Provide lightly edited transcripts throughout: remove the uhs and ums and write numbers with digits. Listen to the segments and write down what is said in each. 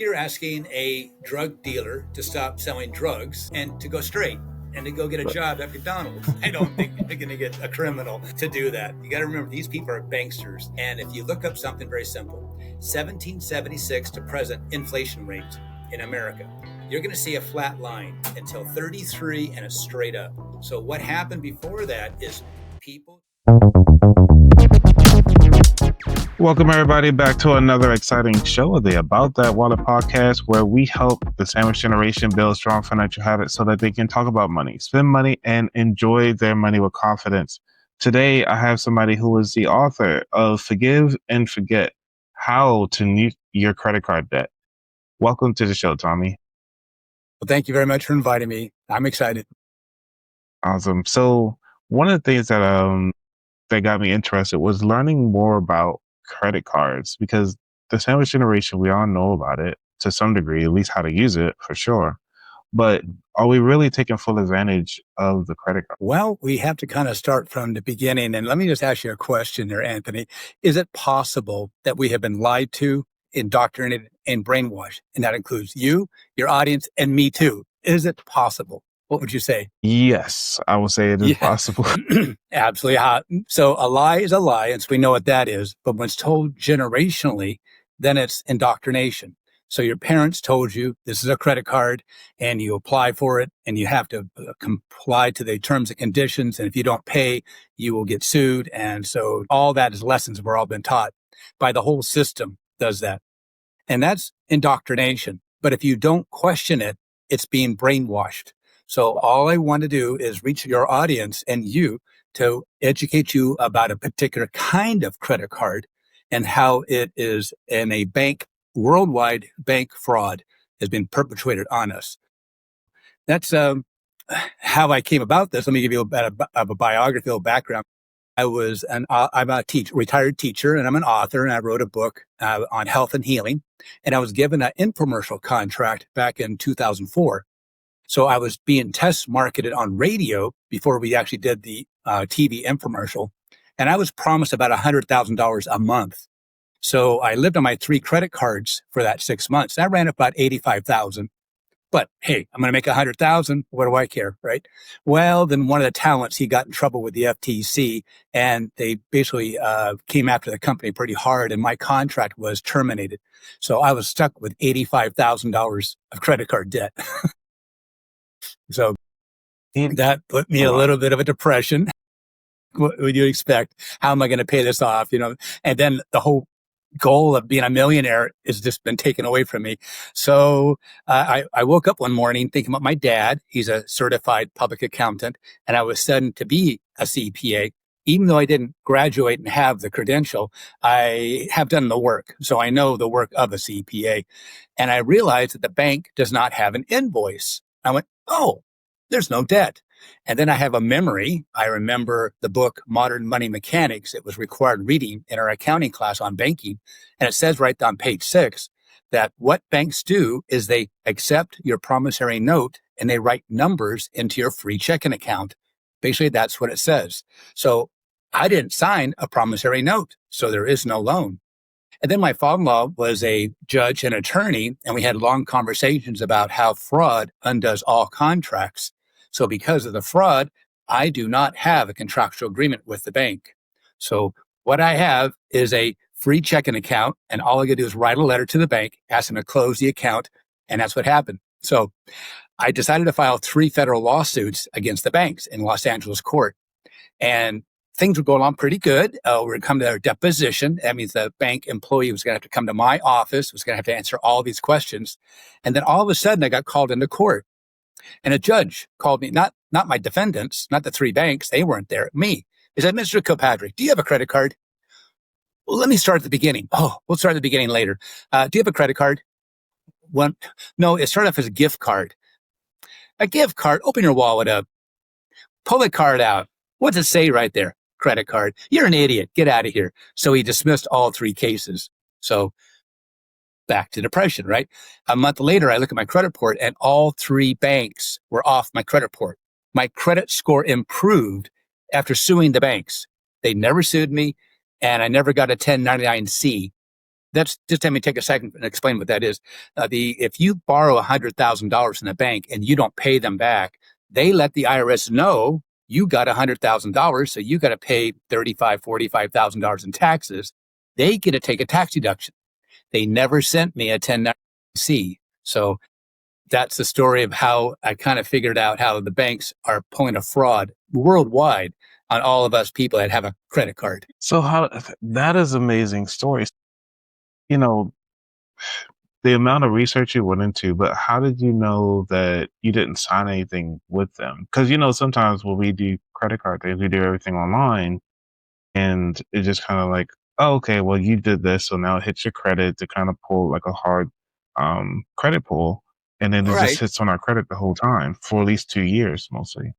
You're asking a drug dealer to stop selling drugs and to go straight and to go get a job at McDonald's. I don't think you're going to get a criminal to do that. You got to remember, these people are banksters. And if you look up something very simple, 1776 to present inflation rate in America, you're going to see a flat line until 33 and a straight up. So what happened before that is people... Welcome everybody back to another exciting show of the About That Wallet podcast, where we help the sandwich generation build strong financial habits so that they can talk about money, spend money, and enjoy their money with confidence. Today, I have somebody who is the author of Forgive and Forget: How to Mute Your Credit Card Debt. Welcome to the show, Tommy. Well, thank you very much for inviting me. I'm excited. Awesome. So one of the things that got me interested was learning more about credit cards, because the sandwich generation, we all know about it to some degree, at least how to use it for sure. But are we really taking full advantage of the credit card? Well, we have to kind of start from the beginning. And let me just ask you a question there, Anthony. Is it possible that we have been lied to, indoctrinated, and brainwashed? And that includes you, your audience, and me too. Is it possible? What would you say? Yes, I would say it is possible. Absolutely. So a lie is a lie, and so we know what that is. But when it's told generationally, then it's indoctrination. So your parents told you this is a credit card, and you apply for it, and you have to comply to the terms and conditions. And if you don't pay, you will get sued. And so all that is lessons we're all been taught by the whole system does that. And that's indoctrination. But if you don't question it, it's being brainwashed. So all I want to do is reach your audience and you to educate you about a particular kind of credit card and how it is in a worldwide bank fraud has been perpetrated on us. That's how I came about this. Let me give you a bit of a biographical background. I'm a retired teacher, and I'm an author, and I wrote a book on health and healing. And I was given an infomercial contract back in 2004. So I was being test marketed on radio before we actually did the TV infomercial. And I was promised about $100,000 a month. So I lived on my 3 credit cards for that 6 months. I ran up about $85,000. But hey, I'm going to make $100,000. What do I care, right? Well, then one of the talents, he got in trouble with the FTC, and they basically came after the company pretty hard, and my contract was terminated. So I was stuck with $85,000 of credit card debt. So that put me a little bit of a depression. What would you expect? How am I going to pay this off? And then the whole goal of being a millionaire has just been taken away from me. So I woke up one morning thinking about my dad. He's a certified public accountant, and I was studying to be a CPA. Even though I didn't graduate and have the credential, I have done the work. So I know the work of a CPA. And I realized that the bank does not have an invoice. I went, oh, there's no debt. And then I have a memory. I remember the book, Modern Money Mechanics. It was required reading in our accounting class on banking. And it says right on page 6 that what banks do is they accept your promissory note and they write numbers into your free checking account. Basically, that's what it says. So I didn't sign a promissory note, so there is no loan. And then my father-in-law was a judge and attorney, and we had long conversations about how fraud undoes all contracts. So because of the fraud, I do not have a contractual agreement with the bank. So what I have is a free checking account, and all I got to do is write a letter to the bank, ask them to close the account, and that's what happened. So I decided to file 3 federal lawsuits against the banks in Los Angeles court. And things were going on pretty good. We're going to come to their deposition. That means the bank employee was going to have to come to my office, was going to have to answer all these questions. And then all of a sudden, I got called into court. And a judge called me, not my defendants, not the 3 banks. They weren't there. Me. He said, Mr. Kilpatrick, do you have a credit card? Well, let me start at the beginning. Oh, we'll start at the beginning later. Do you have a credit card? No, it started off as a gift card. A gift card? Open your wallet up. Pull the card out. What's it say right there? Credit card. You're an idiot. Get out of here. So he dismissed all 3 cases. So back to depression, right? A month later, I look at my credit report and all 3 banks were off my credit report. My credit score improved after suing the banks. They never sued me, and I never got a 1099-C. That's just let me take a second and explain what that is. If you borrow $100,000 in a bank and you don't pay them back, they let the IRS know you got $100,000, so you got to pay $45,000 in taxes. They get to take a tax deduction. They never sent me a 1090-C. So that's the story of how I kind of figured out how the banks are pulling a fraud worldwide on all of us people that have a credit card. So how that is amazing stories. You know, the amount of research you went into, but how did you know that you didn't sign anything with them? Because sometimes when we do credit card things, we do everything online, and it's just kind of like, oh, okay, well, you did this, so now it hits your credit to kind of pull like a hard credit pull, and then it just Right. hits on our credit the whole time for at least 2 years, mostly.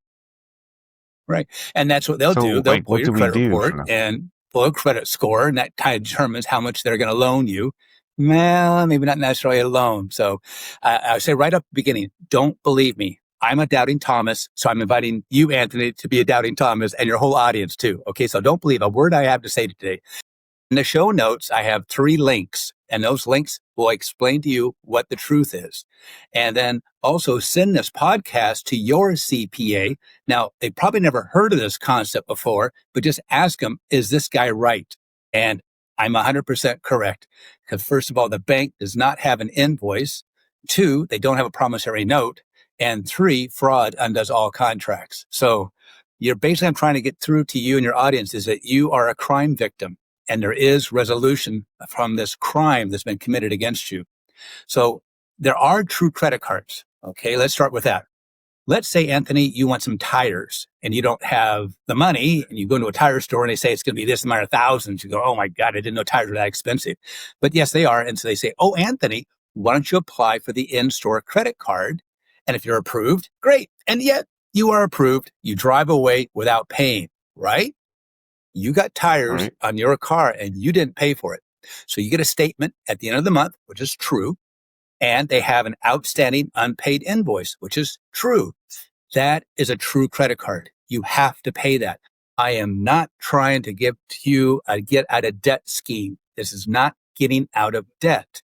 Right. And that's what they'll do. So, They'll like, pull what your do we credit do report for them? and pull a credit score, and that kind of determines how much they're going to loan you. Well, maybe not necessarily a loan. So I say right up the beginning, don't believe me. I'm a doubting Thomas. So I'm inviting you, Anthony, to be a doubting Thomas and your whole audience too. Okay. So don't believe a word I have to say today. In the show notes, I have 3 links, and those links will explain to you what the truth is. And then also send this podcast to your CPA. Now, they probably never heard of this concept before, but just ask them, is this guy right? And I'm 100% correct. Because first of all, the bank does not have an invoice. 2, they don't have a promissory note. And 3, fraud undoes all contracts. So you're basically, I'm trying to get through to you and your audience is that you are a crime victim and there is resolution from this crime that's been committed against you. So there are true credit cards. Okay, let's start with that. Let's say, Anthony, you want some tires and you don't have the money and you go into a tire store and they say it's going to be this amount of thousands. You go, oh my God, I didn't know tires were that expensive. But yes, they are. And so they say, oh, Anthony, why don't you apply for the in-store credit card? And if you're approved, great. And yet you are approved. You drive away without paying, right? You got tires Right? on your car and you didn't pay for it. So you get a statement at the end of the month, which is true. And they have an outstanding unpaid invoice, which is true. That is a true credit card. You have to pay that. I am not trying to give to you a get out of debt scheme. This is not getting out of debt.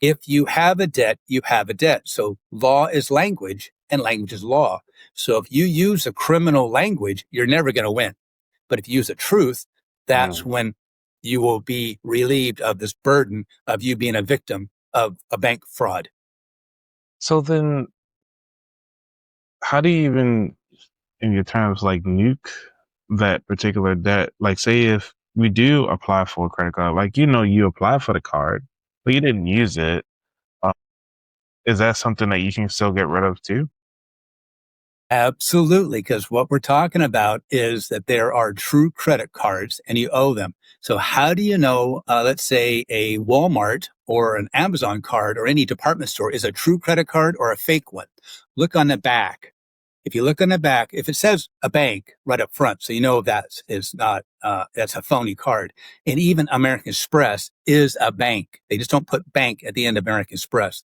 If you have a debt, you have a debt. So law is language and language is law. So if you use a criminal language, you're never going to win. But if you use the truth, that's Mm. when you will be relieved of this burden of you being a victim of a bank fraud. So then, how do you even, in your terms, like nuke that particular debt? Like, say if we do apply for a credit card, like you applied for the card, but you didn't use it. Uh, is that something that you can still get rid of too? Absolutely, because what we're talking about is that there are true credit cards and you owe them. So how do you know, let's say a Walmart or an Amazon card or any department store is a true credit card or a fake one? Look on the back. If you look on the back, if it says a bank right up front, so you know that is not, that's a phony card. And even American Express is a bank. They just don't put bank at the end of American Express.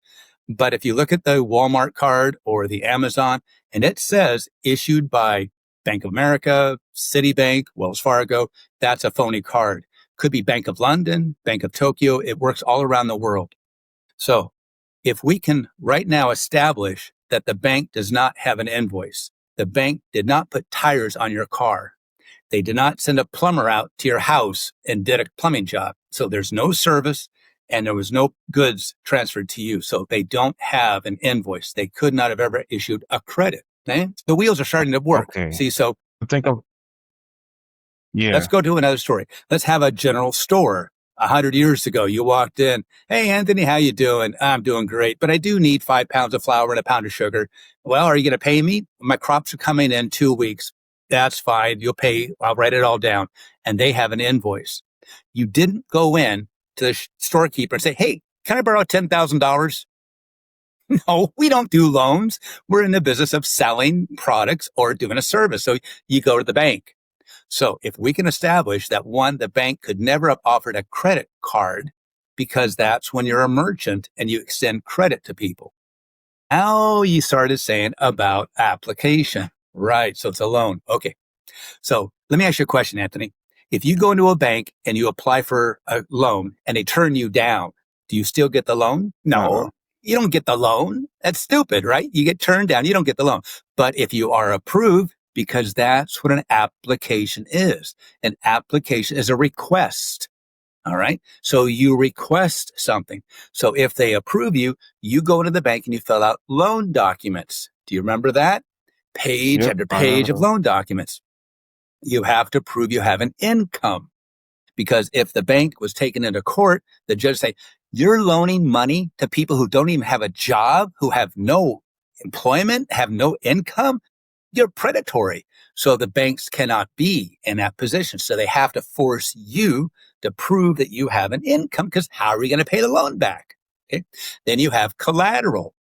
But if you look at the Walmart card or the Amazon, and it says issued by Bank of America, Citibank, Wells Fargo, that's a phony card. Could be Bank of London, Bank of Tokyo. It works all around the world. So if we can right now establish that the bank does not have an invoice, the bank did not put tires on your car, they did not send a plumber out to your house and did a plumbing job. So there's no service and there was no goods transferred to you. So they don't have an invoice. They could not have ever issued a credit. Okay? The wheels are starting to work. Okay. See, so I think of, let's yeah. go to another story. Let's have a general store. 100 years ago, you walked in. Hey, Anthony, how you doing? I'm doing great, but I do need 5 pounds of flour and a pound of sugar. Well, are you going to pay me? My crops are coming in 2 weeks. That's fine. You'll pay. I'll write it all down. And they have an invoice. You didn't go in to the storekeeper and say, hey, can I borrow $10,000? No, we don't do loans. We're in the business of selling products or doing a service. So you go to the bank. So if we can establish that one, the bank could never have offered a credit card because that's when you're a merchant and you extend credit to people. Now you started saying about application. Right. So it's a loan. Okay. So let me ask you a question, Anthony. If you go into a bank and you apply for a loan and they turn you down, do you still get the loan? No, you don't get the loan. That's stupid, right? You get turned down, you don't get the loan. But if you are approved, because that's what an application is. An application is a request. All right. So you request something. So if they approve you, you go to the bank and you fill out loan documents. Do you remember that? Page Yep, after I remember page of those. loan documents. You have to prove you have an income. Because if the bank was taken into court, the judge say, you're loaning money to people who don't even have a job, who have no employment, have no income. You're predatory. So the banks cannot be in that position. So they have to force you to prove that you have an income, because how are you going to pay the loan back? Okay. Then you have collateral.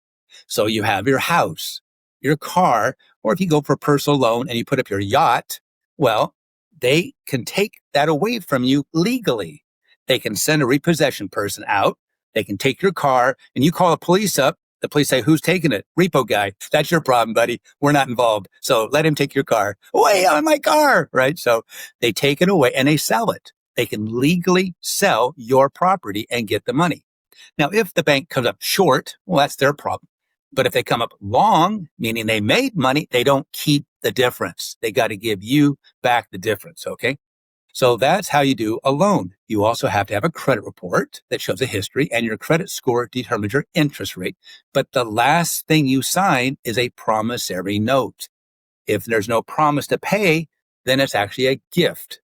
So you have your house, your car, or if you go for a personal loan and you put up your yacht, well, they can take that away from you legally. They can send a repossession person out. They can take your car and you call the police up. The police say, who's taking it? Repo guy. That's your problem, buddy. We're not involved. So let him take your car. Away on my car, right? So they take it away and they sell it. They can legally sell your property and get the money. Now, if the bank comes up short, well, that's their problem. But if they come up long, meaning they made money, they don't keep the difference. They got to give you back the difference. Okay. So that's how you do a loan. You also have to have a credit report that shows a history, and your credit score determines your interest rate. But the last thing you sign is a promissory note. If there's no promise to pay, then it's actually a gift.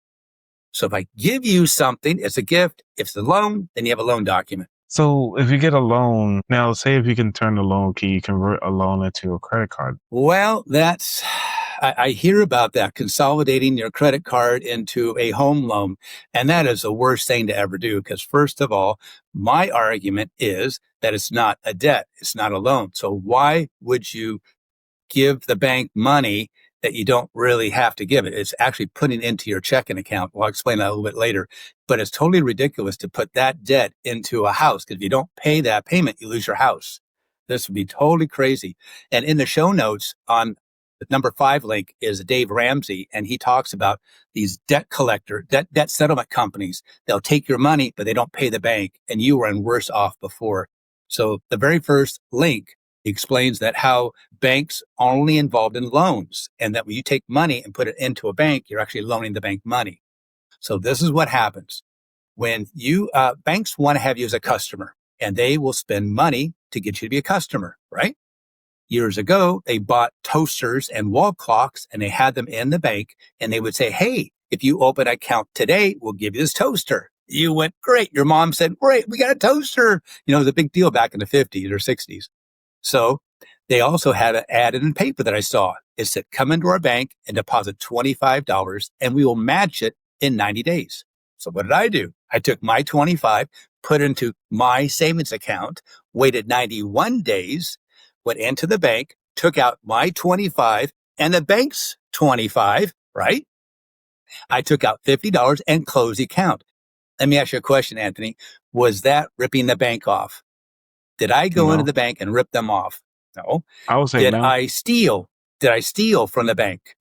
So if I give you something, it's a gift. If it's a loan, then you have a loan document. So if you get a loan, now say if you can turn the loan, can you convert a loan into a credit card? Well, I hear about that, consolidating your credit card into a home loan. And that is the worst thing to ever do. Because first of all, my argument is that it's not a debt. It's not a loan. So why would you give the bank money that you don't really have to give it? It's actually putting into your checking account. Well, I'll explain that a little bit later. But it's totally ridiculous to put that debt into a house, because if you don't pay that payment, you lose your house. This would be totally crazy. And in the show notes on the number 5 link is Dave Ramsey, and he talks about these debt settlement companies. They'll take your money, but they don't pay the bank, and you were in worse off before. So the very first link explains that how banks are only involved in loans, and that when you take money and put it into a bank, you're actually loaning the bank money. So this is what happens when you banks want to have you as a customer, and they will spend money to get you to be a customer, right? Years ago, they bought toasters and wall clocks and they had them in the bank, and they would say, hey, if you open an account today, we'll give you this toaster. You went, great. Your mom said, great, we got a toaster. You know, it was a big deal back in the 50s or 60s. So they also had an ad in the paper that I saw. It said, come into our bank and deposit $25 and we will match it in 90 days. So what did I do? I took my 25, put it into my savings account, waited 91 days, went into the bank, took out my 25 and the bank's 25, right? I took out $50 and closed the account. Let me ask you a question, Anthony. Was that ripping the bank off? Did I go into No, the bank and rip them off? No. I would say Did no, I steal? Did I steal from the bank?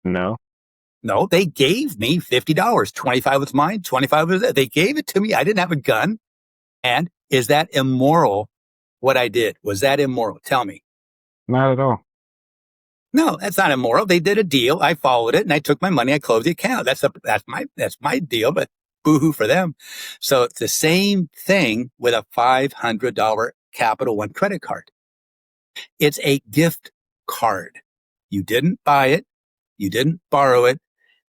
no, No, they gave me $50. 25 was mine, 25 was theirs. They gave it to me. I didn't have a gun. And is that immoral, what I did? Was that immoral? Tell me. not at all. No, that's not immoral. They did a deal. I followed it and I took my money. I closed the account. That's my deal, but boo-hoo for them. So it's the same thing with a $500 Capital One credit card. It's a gift card. You didn't buy it. You didn't borrow it.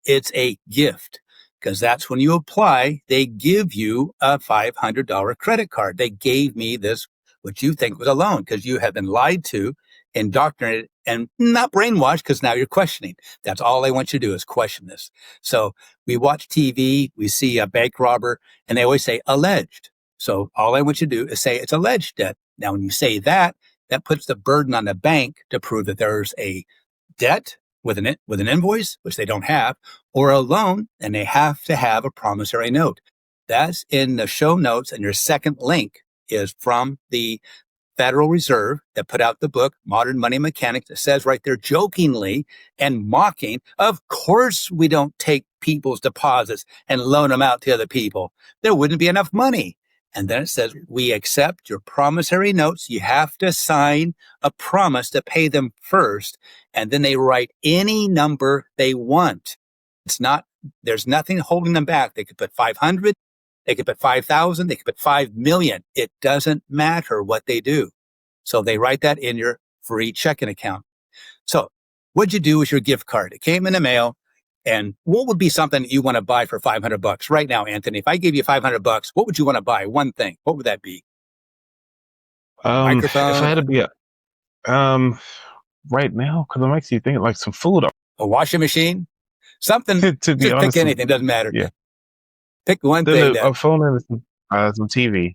It's a gift, because that's when you apply, they give you a $500 credit card. They gave me this, what you think was a loan, because you have been lied to, indoctrinated, and not brainwashed, because now you're questioning. That's all they want you to do is question this. So we watch TV, we see a bank robber, and they always say alleged. So all I want you to do is say it's alleged debt. Now, when you say that, that puts the burden on the bank to prove that there's a debt with an invoice, which they don't have, or a loan, and they have to have a promissory note. That's in the show notes, and your second link is from the Federal Reserve that put out the book, Modern Money Mechanics, that says right there jokingly and mocking, of course we don't take people's deposits and loan them out to other people. There wouldn't be enough money. And then it says, we accept your promissory notes. You have to sign a promise to pay them first. And then they write any number they want. There's nothing holding them back. They could put 500. They could put 5,000, they could put 5 million. It doesn't matter what they do. So they write that in your free checking account. So what'd you do with your gift card? It came in the mail. And what would be something you want to buy for $500 right now, Anthony? If I gave you $500, what would you want to buy? One thing. What would that be? Microphone? If I had to be right now, because I'm actually thinking like some food. A washing machine? Something. To be just honest, pick anything. Doesn't matter. Yeah. Pick one thing. A phone and some TV.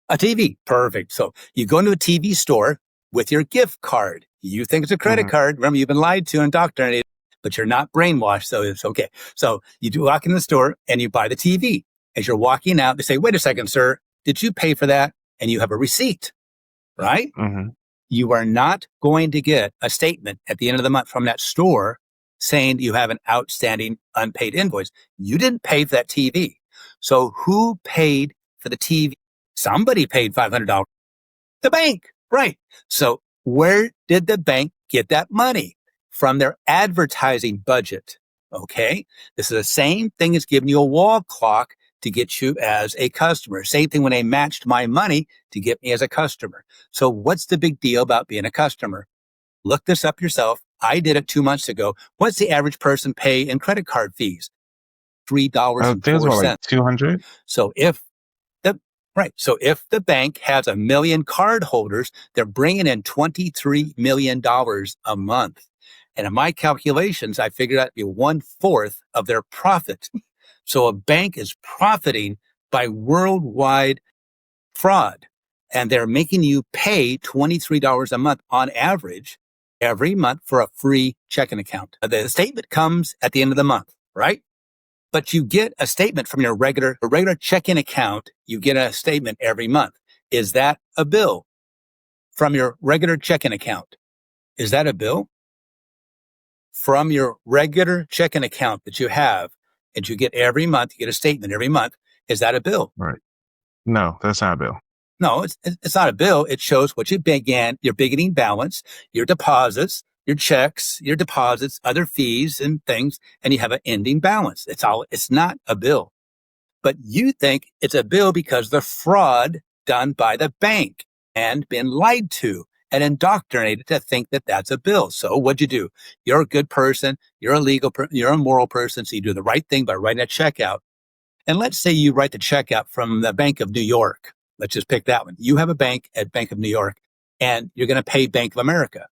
A TV. Perfect. So you go into a TV store with your gift card. You think it's a credit card. Remember, you've been lied to and indoctrinated, but you're not brainwashed. So it's okay. So you do walk in the store and you buy the TV. As you're walking out, they say, wait a second, sir. Did you pay for that? And you have a receipt, right? Mm-hmm. You are not going to get a statement at the end of the month from that store saying you have an outstanding unpaid invoice. You didn't pay for that TV. So who paid for the TV? Somebody paid $500. The bank, right? So where did the bank get that money? From their advertising budget. Okay. This is the same thing as giving you a wall clock to get you as a customer. Same thing when they matched my money to get me as a customer. So what's the big deal about being a customer? Look this up yourself. I did it 2 months ago. What's the average person pay in credit card fees? $3.04. Like 200. So if the bank has 1 million card holders, they're bringing in $23 million a month. And in my calculations, I figured out to be 1/4 of their profit. So a bank is profiting by worldwide fraud, and they're making you pay $23 a month on average every month for a free checking account. The statement comes at the end of the month, right? But you get a statement from your regular checking account. You get a statement every month. Is that a bill from your regular checking account? Is that a bill? From your regular checking account that you have and you get every month, you get a statement every month. Is that a bill? Right. No, that's not a bill. No, it's not a bill. It shows what you began, your beginning balance, your deposits, your checks, your deposits, other fees and things, and you have an ending balance. It's not a bill. But you think it's a bill because of the fraud done by the bank and been lied to and indoctrinated to think that that's a bill. So what'd you do? You're a good person. You're a legal person. You're a moral person. So you do the right thing by writing a check out. And let's say you write the check out from the Bank of New York. Let's just pick that one. You have a bank at Bank of New York and you're going to pay Bank of America.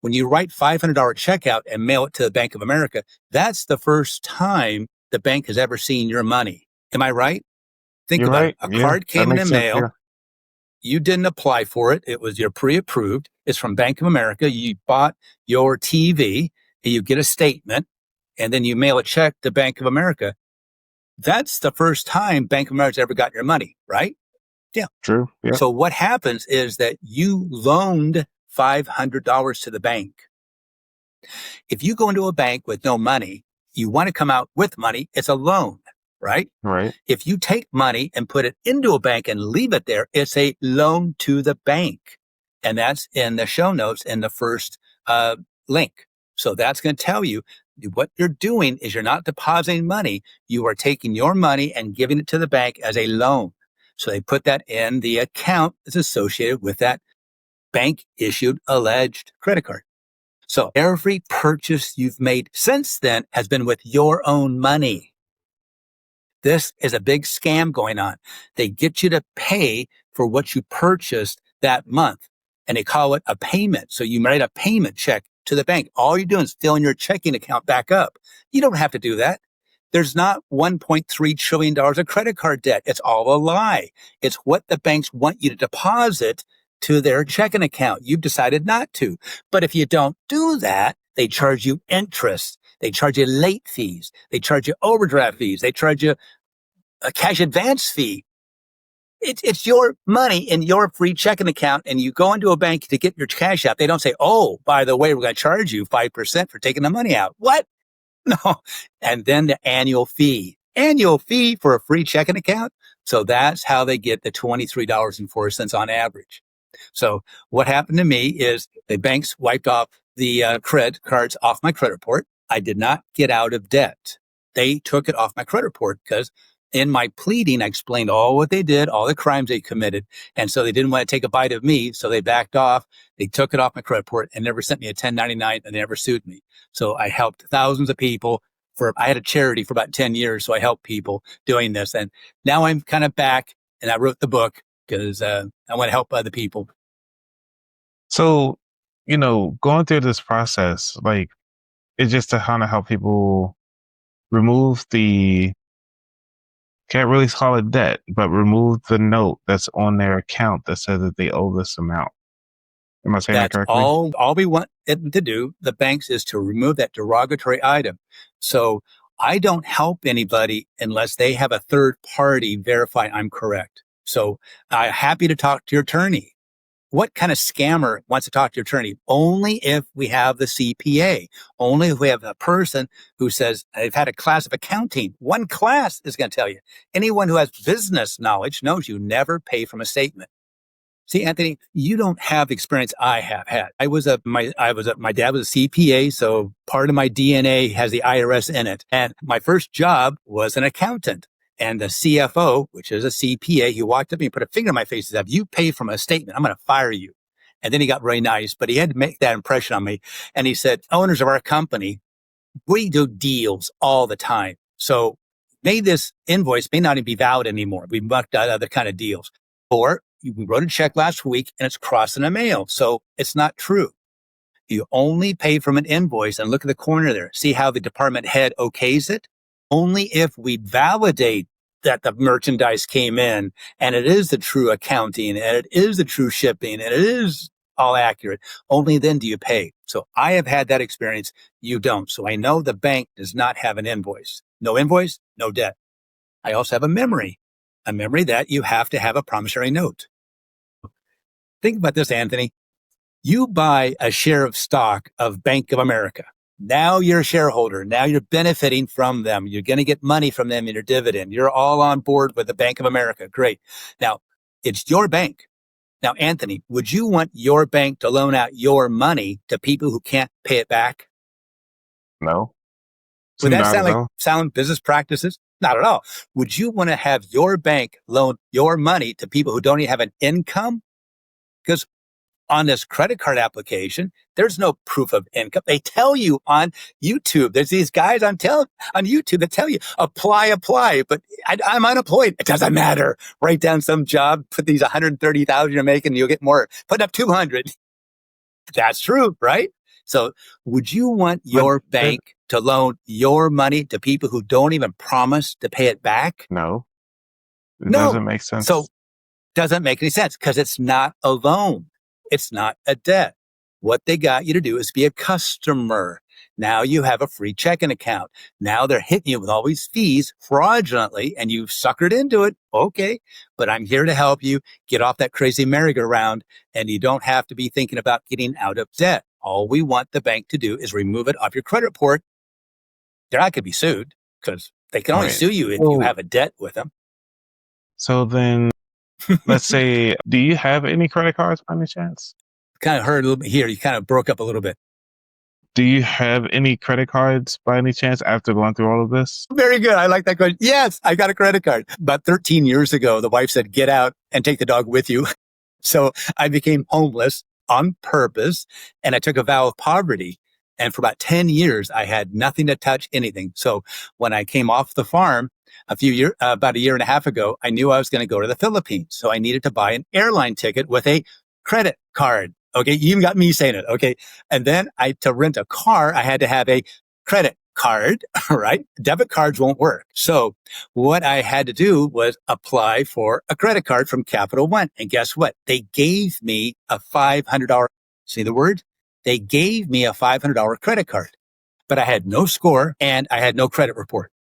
When you write $500 check out and mail it to the Bank of America, that's the first time the bank has ever seen your money. Am I right? Think You're about right. it. A card came in the mail. Yeah. You didn't apply for it. It was your pre-approved. It's from Bank of America. You bought your TV and you get a statement and then you mail a check to Bank of America. That's the first time Bank of America's ever got your money, right? Yeah. True. Yeah. So what happens is that you loaned $500 to the bank. If you go into a bank with no money, you want to come out with money, it's a loan, right? Right. If you take money and put it into a bank and leave it there, it's a loan to the bank. And that's in the show notes in the first link. So that's going to tell you what you're doing is you're not depositing money. You are taking your money and giving it to the bank as a loan. So they put that in the account that's associated with that bank issued alleged credit card. So every purchase you've made since then has been with your own money. This is a big scam going on. They get you to pay for what you purchased that month, and they call it a payment. So you write a payment check to the bank. All you're doing is filling your checking account back up. You don't have to do that. There's not $1.3 trillion of credit card debt. It's all a lie. It's what the banks want you to deposit to their checking account. You've decided not to. But if you don't do that, they charge you interest. They charge you late fees. They charge you overdraft fees. They charge you a cash advance fee. It's your money in your free checking account, and you go into a bank to get your cash out. They don't say, oh, by the way, we're going to charge you 5% for taking the money out. What? No. And then the annual fee for a free checking account. So that's how they get the $23.04 on average. So what happened to me is the banks wiped off the credit cards off my credit report. I did not get out of debt. They took it off my credit report because in my pleading, I explained all what they did, all the crimes they committed. And so they didn't want to take a bite of me. So they backed off. They took it off my credit report and never sent me a 1099 and they never sued me. So I helped thousands of people I had a charity for about 10 years. So I helped people doing this. And now I'm kind of back and I wrote the book because I want to help other people. So, going through this process, like, it's just to kind of help people remove can't really call it debt, but remove the note that's on their account that says that they owe this amount. Am I saying that correctly? All we want it to do, the banks, is to remove that derogatory item. So I don't help anybody unless they have a third party verify I'm correct. So I'm happy to talk to your attorney. What kind of scammer wants to talk to your attorney? Only if we have the CPA. Only if we have a person who says, I've had a class of accounting. One class is going to tell you. Anyone who has business knowledge knows you never pay from a statement. See, Anthony, you don't have the experience I have had. My dad was a CPA, so part of my DNA has the IRS in it. And my first job was an accountant. And the CFO, which is a CPA, he walked up to me and put a finger in my face and said, if you pay from a statement, I'm going to fire you. And then he got really nice, but he had to make that impression on me. And he said, owners of our company, we do deals all the time. So this invoice may not even be valid anymore. We mucked out other kind of deals. Or we wrote a check last week and it's crossing the mail. So it's not true. You only pay from an invoice and look at the corner there. See how the department head okays it? Only if we validate that the merchandise came in and it is the true accounting and it is the true shipping and it is all accurate, only then do you pay. So I have had that experience. You don't. So I know the bank does not have an invoice. No invoice, no debt. I also have a memory that you have to have a promissory note. Think about this, Anthony. You buy a share of stock of Bank of America. Now you're a shareholder. Now you're benefiting from them. You're going to get money from them in your dividend. You're all on board with the Bank of America. Great. Now, it's your bank. Now, Anthony, would you want your bank to loan out your money to people who can't pay it back? No. Would that sound like sound business practices? Not at all. Would you want to have your bank loan your money to people who don't even have an income? Because on this credit card application, there's no proof of income. They tell you on YouTube, there's these guys on YouTube that tell you, apply. But I'm unemployed. It doesn't matter. Write down some job, put these 130,000 you're making, you'll get more. Put up 200. That's true, right? So would you want your bank to loan your money to people who don't even promise to pay it back? No. It doesn't make sense. So doesn't make any sense because it's not a loan. It's not a debt. What they got you to do is be a customer. Now you have a free checking account. Now they're hitting you with all these fees fraudulently and you've suckered into it. Okay, but I'm here to help you get off that crazy merry-go-round and you don't have to be thinking about getting out of debt. All we want the bank to do is remove it off your credit report. They're not going to be sued because they can only sue you if you have a debt with them. So then, let's say, do you have any credit cards by any chance? Kind of heard a little bit here. You kind of broke up a little bit. Do you have any credit cards by any chance after going through all of this? Very good. I like that question. Yes, I got a credit card. About 13 years ago, the wife said, get out and take the dog with you. So I became homeless on purpose and I took a vow of poverty. And for about 10 years, I had nothing to touch anything. So when I came off the farm about a year and a half ago, I knew I was going to go to the Philippines. So I needed to buy an airline ticket with a credit card. Okay. You even got me saying it. Okay. And then to rent a car, I had to have a credit card, right? Debit cards won't work. So what I had to do was apply for a credit card from Capital One. And guess what? They gave me a $500. See the word? They gave me a $500 credit card, but I had no score and I had no credit report.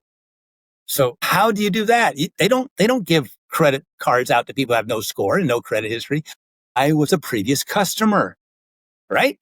So how do you do that? They don't give credit cards out to people who have no score and no credit history. I was a previous customer, right?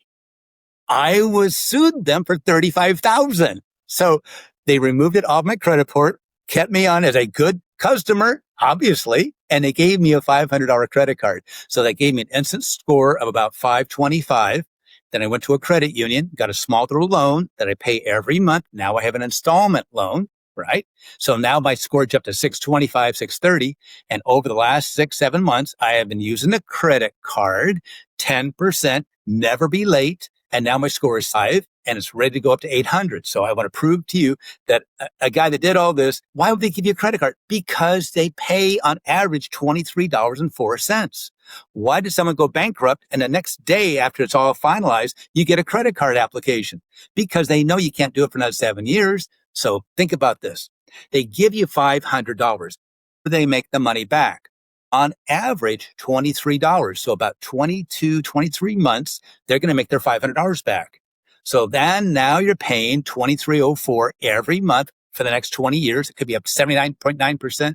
I was sued them for $35,000. So they removed it off my credit report, kept me on as a good customer, obviously, and they gave me a $500 credit card. So they gave me an instant score of about 525. Then I went to a credit union, got a small little loan that I pay every month. Now I have an installment loan, right? So now my score is up to 625, 630. And over the last 6-7 months, I have been using the credit card, 10%, never be late. And now my score is 5 and it's ready to go up to 800. So I want to prove to you that a guy that did all this, why would they give you a credit card? Because they pay on average $23.04. Why did someone go bankrupt and the next day after it's all finalized, you get a credit card application? Because they know you can't do it for another 7 years. So think about this. They give you $500. They make the money back. On average, $23. So about 22, 23 months, they're going to make their $500 back. So then now you're paying $23.04 every month for the next 20 years. It could be up to 79.9%.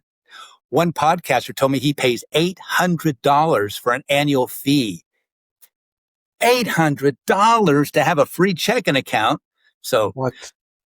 One podcaster told me he pays $800 for an annual fee. $800 to have a free checking account. So What?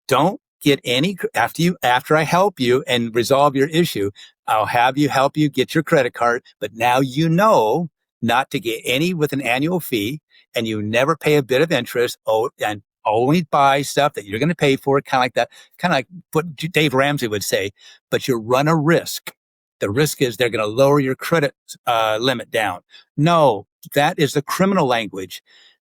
don't get any after I help you and resolve your issue. I'll have you help you get your credit card, but now you know not to get any with an annual fee, and you never pay a bit of interest. And only buy stuff that you're going to pay for, kind of like that, kind of like what Dave Ramsey would say. But you run a risk. The risk is they're going to lower your credit limit down. No, that is the criminal language.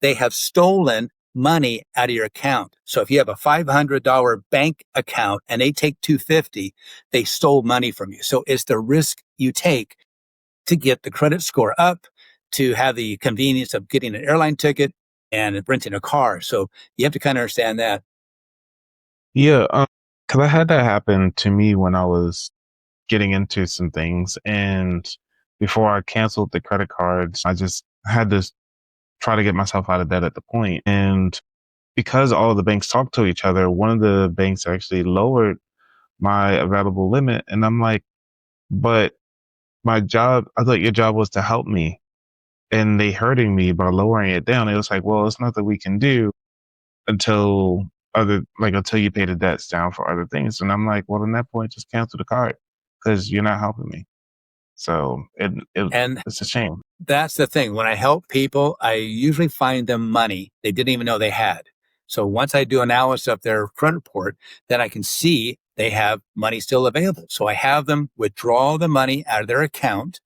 They have stolen money out of your account. So if you have a $500 bank account and they take $250, they stole money from you. So it's the risk you take to get the credit score up, to have the convenience of getting an airline ticket and renting a car. So you have to kind of understand that. Yeah, because I had that happen to me when I was getting into some things, and before I canceled the credit cards, I just had to try to get myself out of debt at the point. And because all the banks talk to each other, one of the banks actually lowered my available limit, and I'm like, but my job, I thought your job was to help me, and they hurting me by lowering it down. It was like, well, it's nothing we can do until until you pay the debts down for other things. And I'm like, well, at that point, just cancel the card because you're not helping me. So And it's a shame. that's the thing. When I help people, I usually find them money they didn't even know they had. So once I do analysis of their credit report, then I can see they have money still available. So I have them withdraw the money out of their account.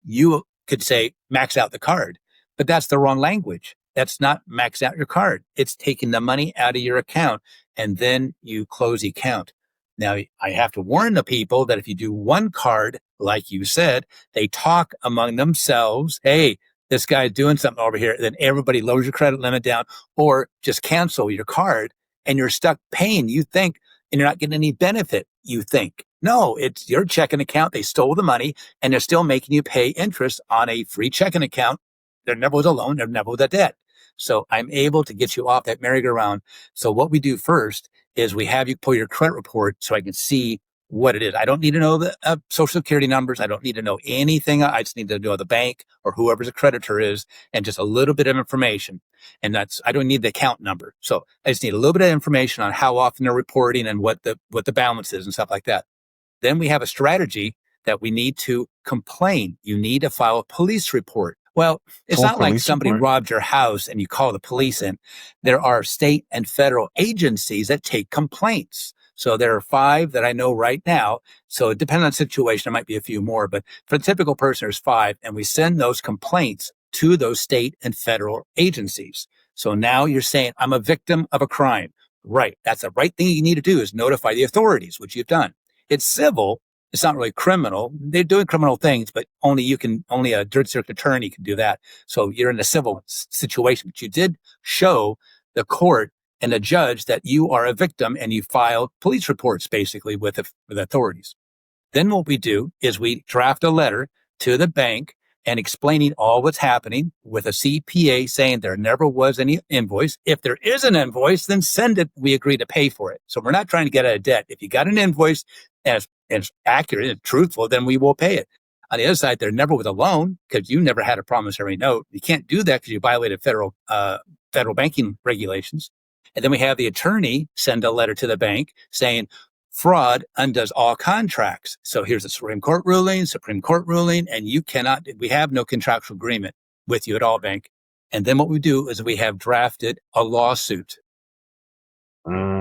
You could say max out the card, but that's the wrong language. That's not max out your card. It's taking the money out of your account and then you close the account. Now, I have to warn the people that if you do one card, like you said, they talk among themselves. Hey, this guy's doing something over here. Then everybody lowers your credit limit down or just cancel your card and you're stuck paying. You think, and you're not getting any benefit. You think, no, it's your checking account. They stole the money and they're still making you pay interest on a free checking account. There never was a loan. There never was a debt. So I'm able to get you off that merry-go-round. So what we do first is we have you pull your credit report so I can see what it is. I don't need to know the social security numbers. I don't need to know anything. I just need to know the bank or whoever's a creditor is and just a little bit of information. And I don't need the account number. So I just need a little bit of information on how often they're reporting and what the balance is and stuff like that. Then we have a strategy that we need to complain. You need to file a police report. Well, it's not like somebody robbed your house and you call the police in. There are state and federal agencies that take complaints. So there are 5 that I know right now. So depending on the situation, there might be a few more, but for the typical person, there's 5. And we send those complaints to those state and federal agencies. So now you're saying, I'm a victim of a crime. Right. That's the right thing you need to do is notify the authorities, which you've done. It's civil. It's not really criminal. They're doing criminal things, but only a district attorney can do that. So you're in a civil situation, but you did show the court and the judge that you are a victim and you filed police reports basically with authorities. Then what we do is we draft a letter to the bank and explaining all what's happening with a CPA saying there never was any invoice. If there is an invoice, then send it. We agree to pay for it. So we're not trying to get out of debt. If you got an invoice and it's accurate and truthful, then we will pay it. On the other side, they're never with a loan because you never had a promissory note. You can't do that because you violated federal banking regulations. And then we have the attorney send a letter to the bank saying fraud undoes all contracts. So here's the Supreme Court ruling, and we have no contractual agreement with you at all, bank. And then what we do is we have drafted a lawsuit.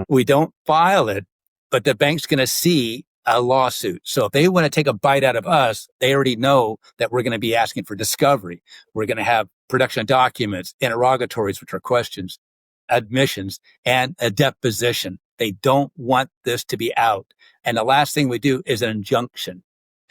We don't file it, but the bank's going to see a lawsuit. So if they want to take a bite out of us, they already know that we're going to be asking for discovery. We're going to have production of documents, interrogatories, which are questions, admissions, and a deposition. They don't want this to be out. And the last thing we do is an injunction.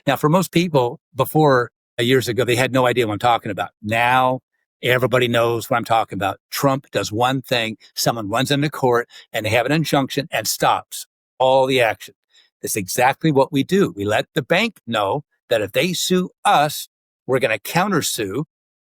Now, for most people before years ago, they had no idea what I'm talking about. Now, everybody knows what I'm talking about. Trump does one thing, someone runs into court, and they have an injunction and stops all the action. That's exactly what we do. We let the bank know that if they sue us, we're going to countersue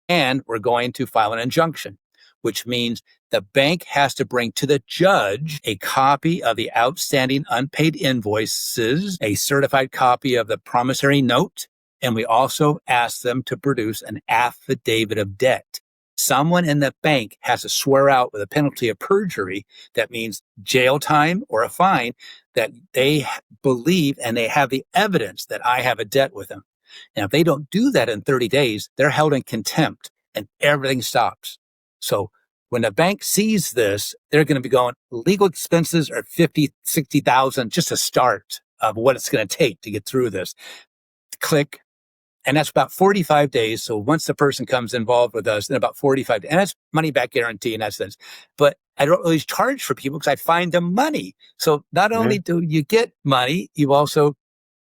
and we're going to file an injunction, which means the bank has to bring to the judge a copy of the outstanding unpaid invoices, a certified copy of the promissory note, and we also ask them to produce an affidavit of debt. Someone in the bank has to swear out with a penalty of perjury. That means jail time or a fine that they believe and they have the evidence that I have a debt with them. And if they don't do that in 30 days, they're held in contempt and everything stops. So when the bank sees this, they're going to be going, legal expenses are 50, 60,000, just a start of what it's going to take to get through this. Click. And that's about 45 days. So once the person comes involved with us, then about 45 days, and that's money back guarantee in that sense. But I don't really charge for people because I find them money. So not only do you get money, you also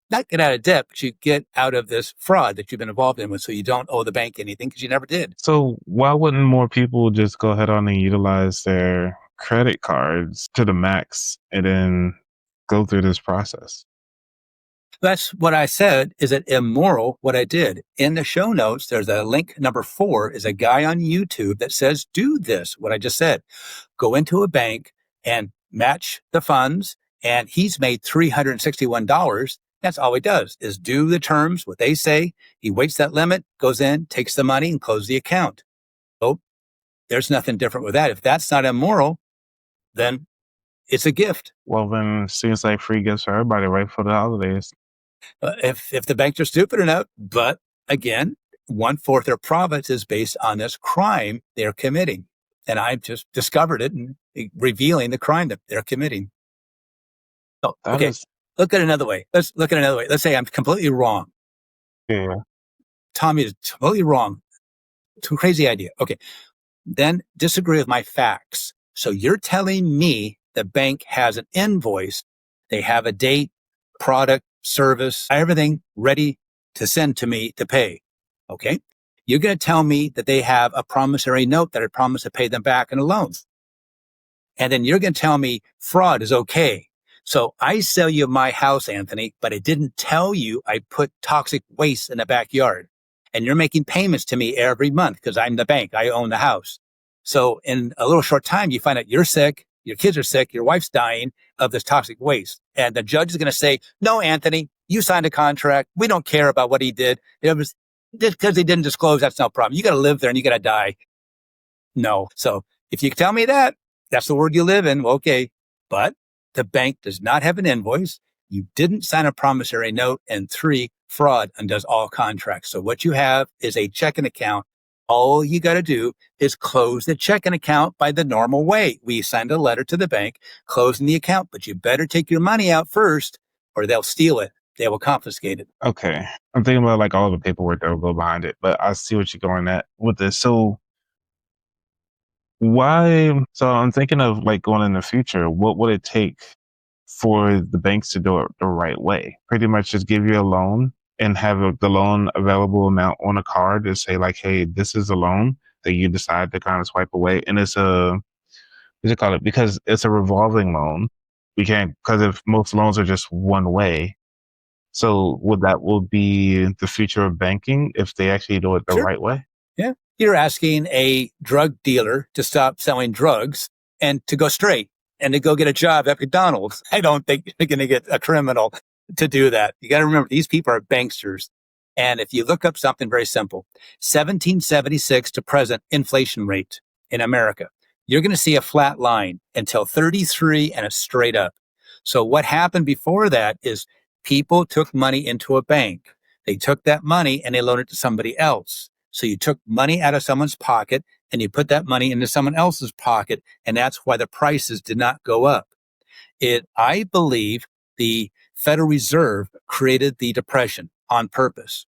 not get out of debt, but you get out of this fraud that you've been involved in with. So you don't owe the bank anything because you never did. So why wouldn't more people just go ahead on and utilize their credit cards to the max and then go through this process? That's what I said. Is it immoral what I did? In the show notes, there's a link number 4 is a guy on YouTube that says, do this, what I just said. Go into a bank and match the funds. And he's made $361. That's all he does is do the terms, what they say. He waits that limit, goes in, takes the money and closes the account. So there's nothing different with that. If that's not immoral, then it's a gift. Well, then it seems like free gifts for everybody, right, for the holidays. If the banks are stupid enough, but again, 1/4 their profits is based on this crime they're committing. And I've just discovered it and revealing the crime that they're committing. So, okay, look at another way. Let's look at another way. Let's say I'm completely wrong. Yeah. Tommy is totally wrong. Too crazy idea. Okay. Then disagree with my facts. So you're telling me the bank has an invoice. They have a date, product, service, everything ready to send to me to pay. Okay. You're going to tell me that they have a promissory note that I promised to pay them back in a loan. And then you're going to tell me fraud is okay. So I sell you my house, Anthony, but I didn't tell you I put toxic waste in the backyard. And you're making payments to me every month because I'm the bank. I own the house. So in a little short time, you find out you're sick, your kids are sick, your wife's dying of this toxic waste. And the judge is going to say, no, Anthony, you signed a contract. We don't care about what he did. It was just because he didn't disclose. That's no problem. You got to live there and you got to die. No. So if you tell me that, that's the world you live in. Okay. But the bank does not have an invoice. You didn't sign a promissory note. And 3, fraud undoes all contracts. So what you have is a checking account. All you got to do is close the checking account by the normal way. We send a letter to the bank closing the account, but you better take your money out first or they'll steal it. They will confiscate it. Okay. I'm thinking about like all the paperwork that will go behind it, but I see what you're going at with this. So I'm thinking of like going in the future, what would it take for the banks to do it the right way? Pretty much just give you a loan and have the loan available now on a card to say like, hey, this is a loan that you decide to kind of swipe away. And it's because it's a revolving loan. We can't, because if most loans are just one way. So will be the future of banking if they actually do it the right way? Yeah. You're asking a drug dealer to stop selling drugs and to go straight and to go get a job at McDonald's. I don't think you're going to get a criminal to do that. You got to remember, these people are banksters. And if you look up something very simple, 1776 to present inflation rate in America, you're going to see a flat line until 33 and it's straight up. So what happened before that is people took money into a bank. They took that money and they loaned it to somebody else. So you took money out of someone's pocket and you put that money into someone else's pocket. And that's why the prices did not go up. I believe the Federal Reserve created the Depression on purpose.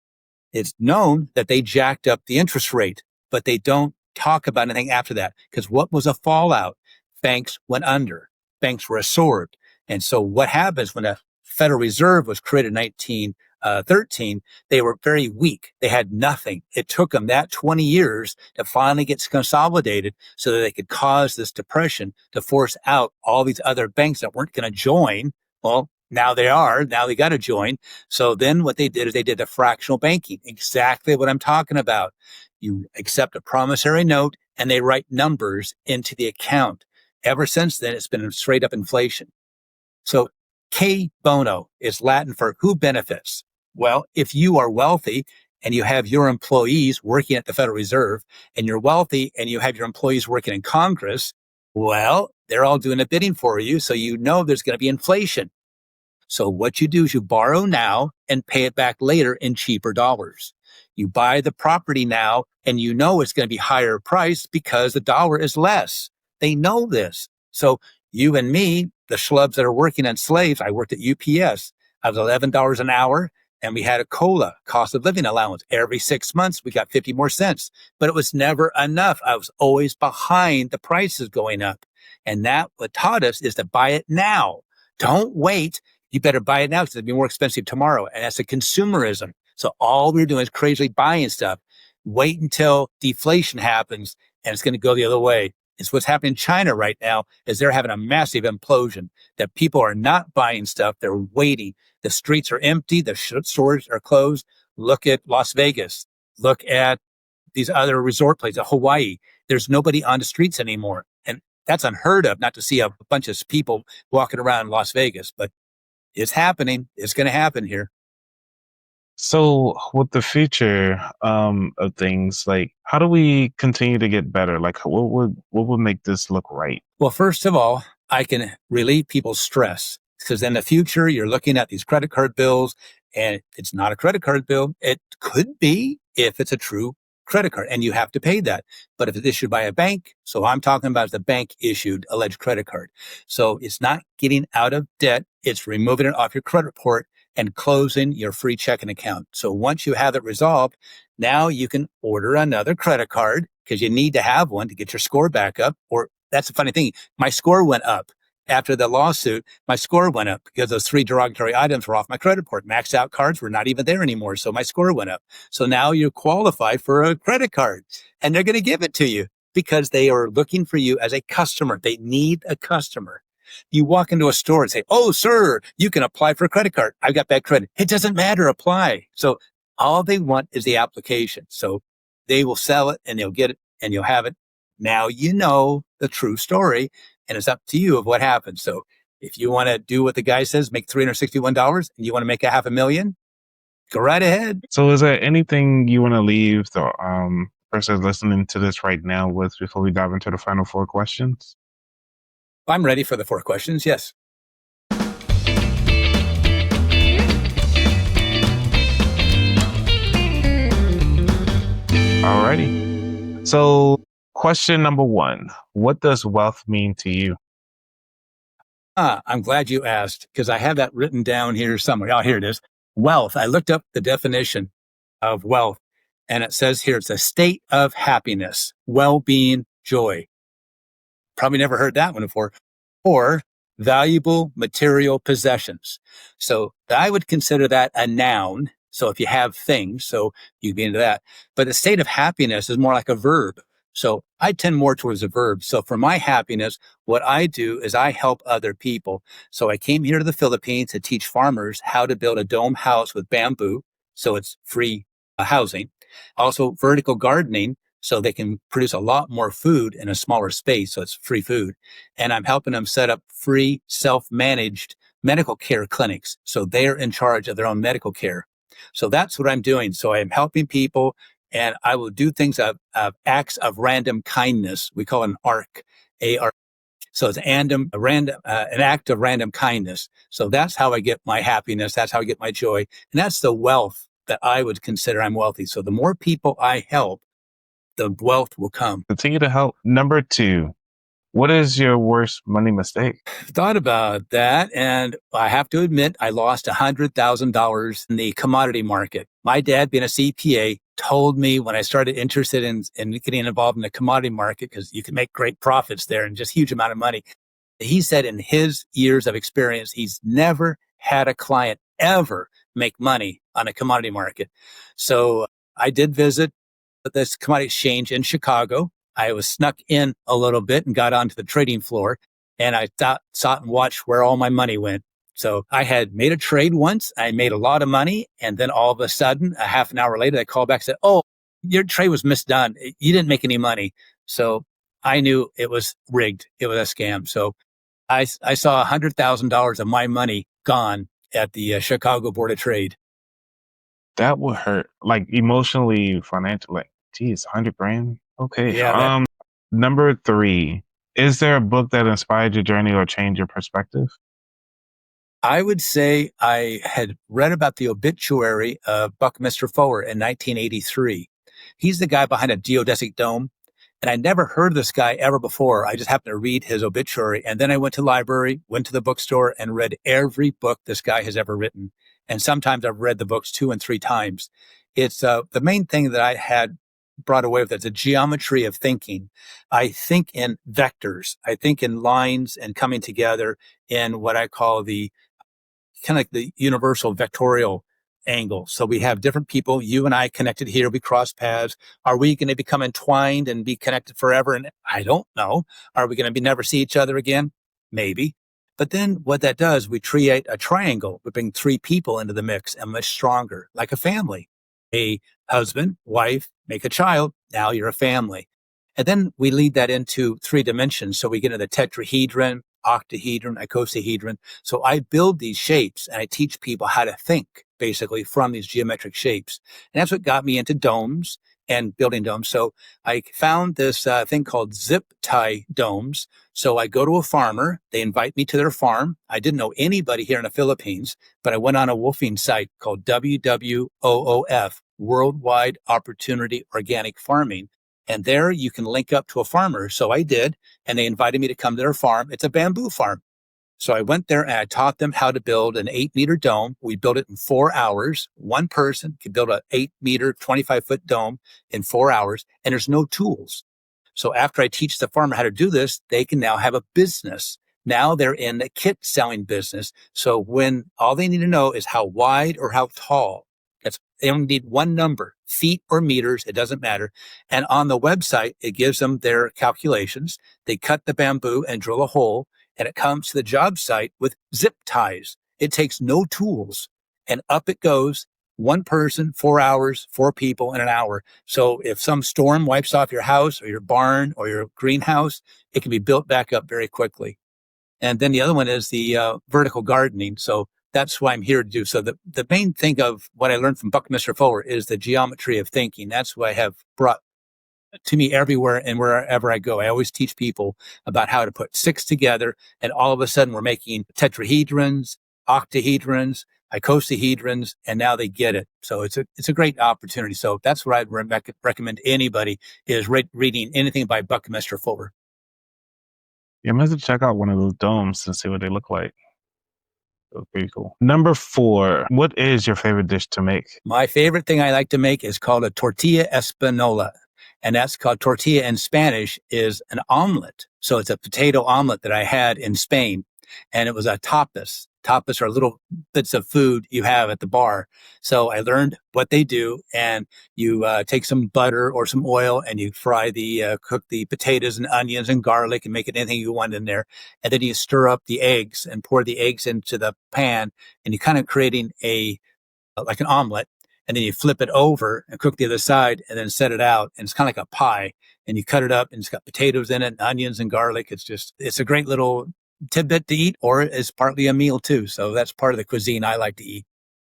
It's known that they jacked up the interest rate, but they don't talk about anything after that. Because what was a fallout? Banks went under. Banks were absorbed. And so what happens when the Federal Reserve was created in 1913, they were very weak. They had nothing. It took them that 20 years to finally get consolidated so that they could cause this depression to force out all these other banks that weren't going to join. Well, now they are. Now they got to join. So then what they did is they did the fractional banking, exactly what I'm talking about. You accept a promissory note and they write numbers into the account. Ever since then, it's been straight up inflation. So K bono is Latin for who benefits. Well, if you are wealthy and you have your employees working at the Federal Reserve and you're wealthy and you have your employees working in Congress, well, they're all doing a bidding for you. So you know there's going to be inflation. So what you do is you borrow now and pay it back later in cheaper dollars. You buy the property now and you know it's going to be higher price because the dollar is less. They know this. So you and me, the schlubs that are working on slaves, I worked at UPS. I was $11 an hour and we had a COLA, cost of living allowance. Every 6 months, we got 50 more cents, but it was never enough. I was always behind the prices going up. And that what taught us is to buy it now. Don't wait. You better buy it now because it'll be more expensive tomorrow. And that's a consumerism. So all we're doing is crazily buying stuff. Wait until deflation happens and it's going to go the other way. It's what's happening in China right now is they're having a massive implosion that people are not buying stuff. They're waiting. The streets are empty. The stores are closed. Look at Las Vegas. Look at these other resort places, Hawaii. There's nobody on the streets anymore. And that's unheard of, not to see a bunch of people walking around Las Vegas, but it's happening. It's going to happen here. So with the future of things, like how do we continue to get better? Like what would make this look right? Well, first of all, I can relieve people's stress because in the future, you're looking at these credit card bills and it's not a credit card bill. It could be if it's a true credit card and you have to pay that. But if it's issued by a bank, so I'm talking about the bank issued alleged credit card. So it's not getting out of debt. It's removing it off your credit report and closing your free checking account. So once you have it resolved, now you can order another credit card because you need to have one to get your score back up. Or that's the funny thing. My score went up after the lawsuit. My score went up because those 3 derogatory items were off my credit report. Maxed out cards were not even there anymore. So my score went up. So now you qualify for a credit card and they're going to give it to you because they are looking for you as a customer. They need a customer. You walk into a store and say, "Oh, sir, you can apply for a credit card. I've got bad credit." It doesn't matter. Apply. So all they want is the application. So they will sell it and they'll get it and you'll have it. Now you know the true story and it's up to you of what happens. So if you want to do what the guy says, make $361 and you want to make $500,000, go right ahead. So is there anything you want to leave the person listening to this right now with before we dive into the final 4 questions? I'm ready for the 4 questions. Yes. Alrighty. So question number 1, what does wealth mean to you? I'm glad you asked because I have that written down here somewhere. Oh, here it is. Wealth. I looked up the definition of wealth and it says here, it's a state of happiness, well-being, joy. Probably never heard that one before. Or valuable material possessions. So I would consider that a noun. So if you have things, so you'd be into that. But a state of happiness is more like a verb. So I tend more towards a verb. So for my happiness, what I do is I help other people. So I came here to the Philippines to teach farmers how to build a dome house with bamboo. So it's free housing. Also vertical gardening. So they can produce a lot more food in a smaller space. So it's free food. And I'm helping them set up free self-managed medical care clinics. So they're in charge of their own medical care. So that's what I'm doing. So I'm helping people, and I will do things of acts of random kindness. We call it an ARC, AR. So it's an act of random kindness. So that's how I get my happiness. That's how I get my joy. And that's the wealth that I would consider I'm wealthy. So the more people I help, the wealth will come. Continue to help. Number 2, what is your worst money mistake? Thought about that, and I have to admit, I lost $100,000 in the commodity market. My dad, being a CPA, told me when I started interested in getting involved in the commodity market, because you can make great profits there and just huge amount of money. He said in his years of experience, he's never had a client ever make money on a commodity market. So I did visit this commodity exchange in Chicago. I was snuck in a little bit and got onto the trading floor, and I sat and watched where all my money went. So I had made a trade once. I made a lot of money. And then all of a sudden, a half an hour later, they called back and said, "Oh, your trade was misdone. You didn't make any money." So I knew it was rigged. It was a scam. So I saw $100,000 of my money gone at the Chicago Board of Trade. That would hurt, like emotionally, financially. Like, geez, 100 grand. Okay. Yeah, Number 3, is there a book that inspired your journey or changed your perspective? I would say I had read about the obituary of Buckminster Fuller in 1983. He's the guy behind a geodesic dome. And I never heard of this guy ever before. I just happened to read his obituary. And then I went to the library, went to the bookstore, and read every book this guy has ever written. And sometimes I've read the books 2 and 3 times. It's the main thing that I had brought away with it, the geometry of thinking. I think in vectors. I think in lines and coming together in what I call the kind of like the universal vectorial angle. So we have different people, you and I connected here, we cross paths. Are we going to become entwined and be connected forever? And I don't know. Are we going to be never see each other again? Maybe. But then what that does, we create a triangle. We bring 3 people into the mix and much stronger, like a family. A husband, wife, make a child. Now you're a family. And then we lead that into 3 dimensions. So we get into the tetrahedron, octahedron, icosahedron. So I build these shapes and I teach people how to think basically from these geometric shapes. And that's what got me into domes and building domes. So I found this thing called zip tie domes. So I go to a farmer. They invite me to their farm. I didn't know anybody here in the Philippines, but I went on a woofing site called WWOOF, Worldwide Opportunity Organic Farming. And there you can link up to a farmer. So I did, and they invited me to come to their farm. It's a bamboo farm. So I went there and I taught them how to build an 8-meter dome. We built it in 4 hours. One person could build an 8-meter, 25-foot dome in 4 hours, and there's no tools. So after I teach the farmer how to do this, they can now have a business. Now they're in the kit selling business. So when all they need to know is how wide or how tall. They only need one number, feet or meters, it doesn't matter. And on the website, it gives them their calculations. They cut the bamboo and drill a hole, and it comes to the job site with zip ties. It takes no tools, and up it goes. One person, 4 hours, 4 people in an hour. So if some storm wipes off your house or your barn or your greenhouse, it can be built back up very quickly. And then the other one is the vertical gardening. So that's what I'm here to do. So the main thing of what I learned from Buckminster Fuller is the geometry of thinking. That's what I have brought to me everywhere and wherever I go. I always teach people about how to put 6 together, and all of a sudden we're making tetrahedrons, octahedrons, icosahedrons, and now they get it. So it's a great opportunity. So that's what I'd recommend to anybody is reading anything by Buckminster Fuller. Yeah, I'm going to check out one of those domes and see what they look like. That's pretty cool. Number 4, what is your favorite dish to make? My favorite thing I like to make is called a tortilla española. And that's called tortilla in Spanish is an omelet. So it's a potato omelet that I had in Spain. And it was a tapas. Tapas are little bits of food you have at the bar. So I learned what they do. And you take some butter or some oil and you cook the potatoes and onions and garlic and make it anything you want in there. And then you stir up the eggs and pour the eggs into the pan. And you're kind of creating like an omelet. And then you flip it over and cook the other side and then set it out. And it's kind of like a pie. And you cut it up and it's got potatoes in it, and onions and garlic. It's a great little tidbit to eat, or it's partly a meal too. So that's part of the cuisine I like to eat.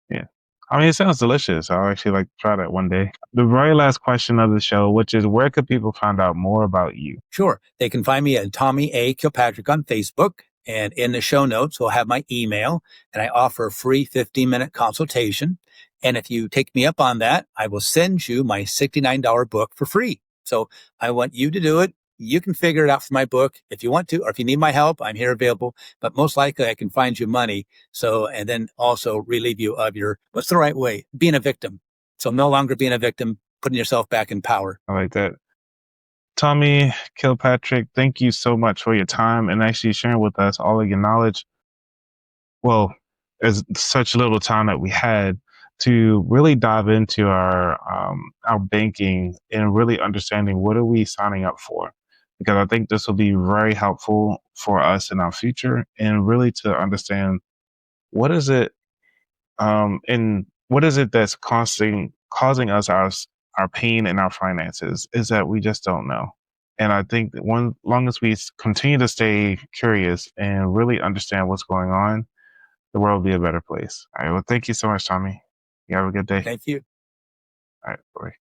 Yeah. I mean, it sounds delicious. I'll actually like to try that one day. The very last question of the show, which is where could people find out more about you? Sure. They can find me at Tommy A. Kilpatrick on Facebook. And in the show notes, we'll have my email, and I offer a free 15-minute consultation. And if you take me up on that, I will send you my $69 book for free. So I want you to do it. You can figure it out for my book if you want to, or if you need my help, I'm here available. But most likely I can find you money. So, and then also relieve you of your, what's the right way? Being a victim. So no longer being a victim, putting yourself back in power. I like that. Tommy Kilpatrick, thank you so much for your time and actually sharing with us all of your knowledge. Well, as such little time that we had to really dive into our banking and really understanding what are we signing up for, because I think this will be very helpful for us in our future and really to understand what is it and what is it that's causing us our pain in our finances is that we just don't know. And I think that long as we continue to stay curious and really understand what's going on, the world will be a better place. All right. Well, thank you so much, Tommy. You have a good day. Thank you. All right. Bye.